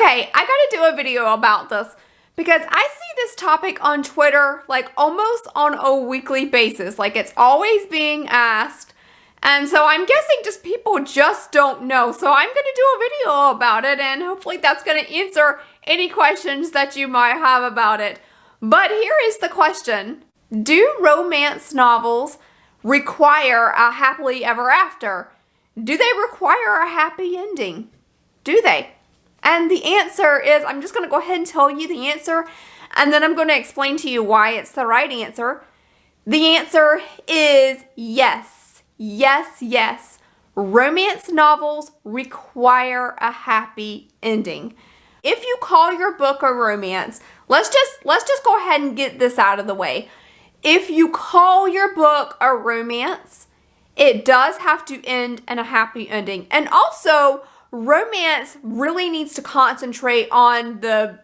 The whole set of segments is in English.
Okay, I gotta do a video about this because I see this topic on Twitter like almost on a weekly basis. Like it's always being asked. And so I'm guessing just people just don't know. So I'm gonna do a video about it and hopefully that's gonna answer any questions that you might have about it. But here is the question. Do romance novels require a happily ever after? Do they require a happy ending? Do they? And the answer is, I'm just going to go ahead and tell you the answer, and then I'm going to explain to you why it's the right answer. The answer is yes. Yes, yes. Romance novels require a happy ending. If you call your book a romance, let's just go ahead and get this out of the way. If you call your book a romance, it does have to end in a happy ending. And also, romance really needs to concentrate on the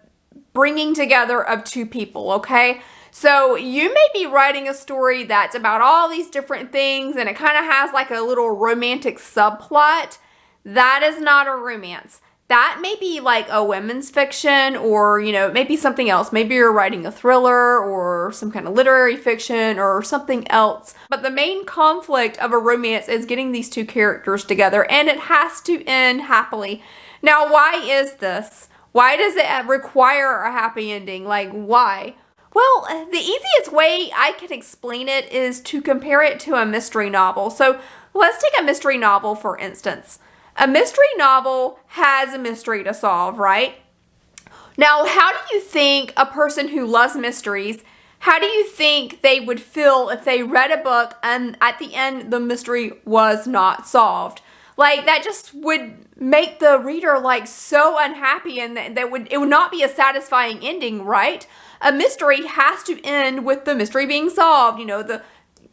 bringing together of two people, okay? So you may be writing a story that's about all these different things and it kind of has like a little romantic subplot. That is not a romance. That may be like a women's fiction or, maybe something else. Maybe you're writing a thriller or some kind of literary fiction or something else. But the main conflict of a romance is getting these two characters together and it has to end happily. Now, why is this? Why does it require a happy ending? Like, why? Well, the easiest way I can explain it is to compare it to a mystery novel. So let's take a mystery novel, for instance. A mystery novel has a mystery to solve, right? Now, how do you think a person who loves mysteries, how do you think they would feel if they read a book and at the end the mystery was not solved? Like, that just would make the reader like so unhappy and it would not be a satisfying ending, right? A mystery has to end with the mystery being solved,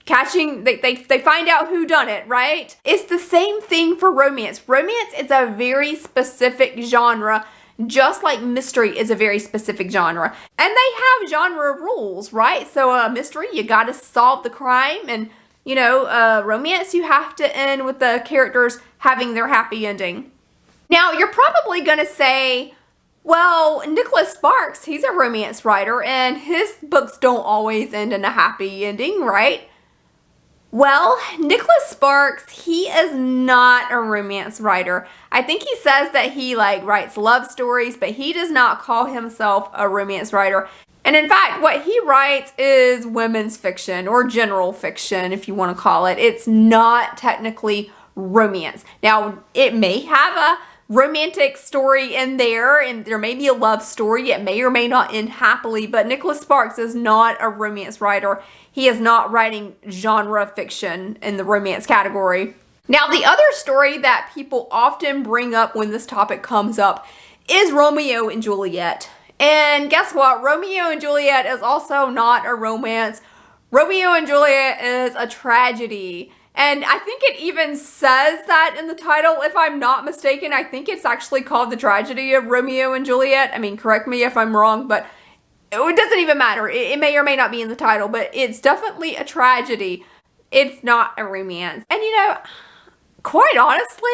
they find out who done it, right? It's the same thing for romance. Romance is a very specific genre, just like mystery is a very specific genre. And they have genre rules, right? So a mystery, you gotta solve the crime, and romance, you have to end with the characters having their happy ending. Now, you're probably gonna say, well, Nicholas Sparks, he's a romance writer, and his books don't always end in a happy ending, right? Well, Nicholas Sparks, he is not a romance writer. I think he says that he writes love stories, but he does not call himself a romance writer. And in fact, what he writes is women's fiction or general fiction, if you want to call it. It's not technically romance. Now, it may have a romantic story in there, and there may be a love story. It may or may not end happily, but Nicholas Sparks is not a romance writer. He is not writing genre fiction in the romance category. Now, the other story that people often bring up when this topic comes up is Romeo and Juliet. And guess what? Romeo and Juliet is also not a romance. Romeo and Juliet is a tragedy. And I think it even says that in the title, if I'm not mistaken. I think it's actually called The Tragedy of Romeo and Juliet. I mean, correct me if I'm wrong, but it doesn't even matter. It may or may not be in the title, but it's definitely a tragedy. It's not a romance. And quite honestly,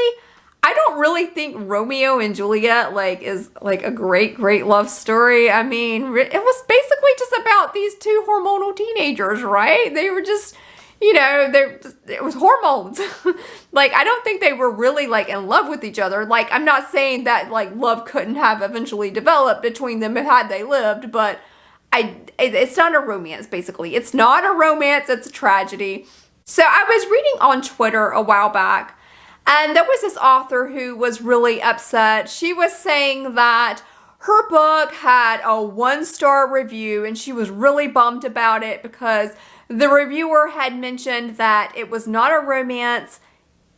I don't really think Romeo and Juliet is a great love story. I mean, it was basically just about these two hormonal teenagers, right? They were just, it was hormones. I don't think they were really in love with each other. I'm not saying that love couldn't have eventually developed between them had they lived, but it's not a romance, basically. It's not a romance, it's a tragedy. So I was reading on Twitter a while back, and there was this author who was really upset. She was saying that her book had a 1-star review, and she was really bummed about it because the reviewer had mentioned that it was not a romance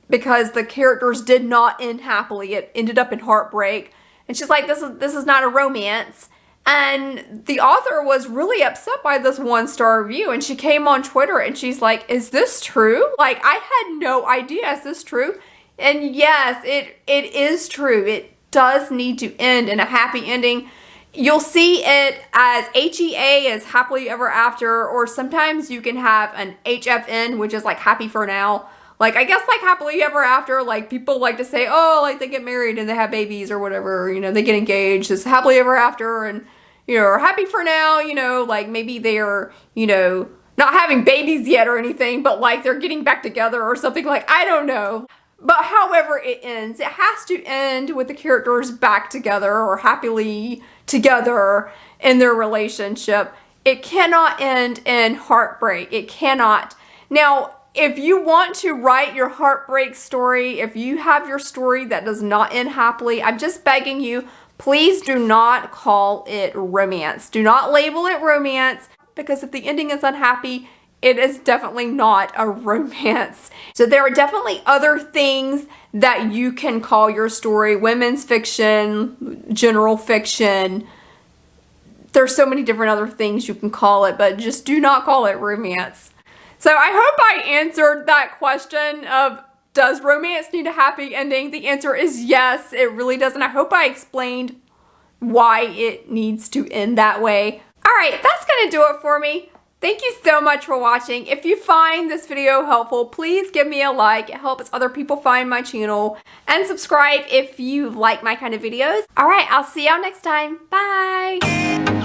because the characters did not end happily. It ended up in heartbreak. And she's like, this is not a romance. And the author was really upset by this 1-star review. And she came on Twitter and she's like, is this true? I had no idea. Is this true? And yes, it is true. It does need to end in a happy ending. You'll see it as HEA, as happily ever after, or sometimes you can have an HFN, which is happy for now. Like, I guess, like, happily ever after, like, people like to say, oh, like, they get married and they have babies or whatever, you know, they get engaged, it's happily ever after, and, you know, are happy for now, you know, like, maybe they're, you know, not having babies yet or anything, but, like, they're getting back together or something, like, I don't know. But however it ends, it has to end with the characters back together or happily together in their relationship. It cannot end in heartbreak. It cannot. Now, if you want to write your heartbreak story, if you have your story that does not end happily, I'm just begging you, please do not call it romance. Do not label it romance, because if the ending is unhappy, it is definitely not a romance. So there are definitely other things that you can call your story. Women's fiction, general fiction. There's so many different other things you can call it, but just do not call it romance. So I hope I answered that question of, does romance need a happy ending? The answer is yes, it really does. And I hope I explained why it needs to end that way. All right, that's gonna do it for me. Thank you so much for watching. If you find this video helpful, please give me a like. It helps other people find my channel. And subscribe if you like my kind of videos. All right, I'll see y'all next time. Bye.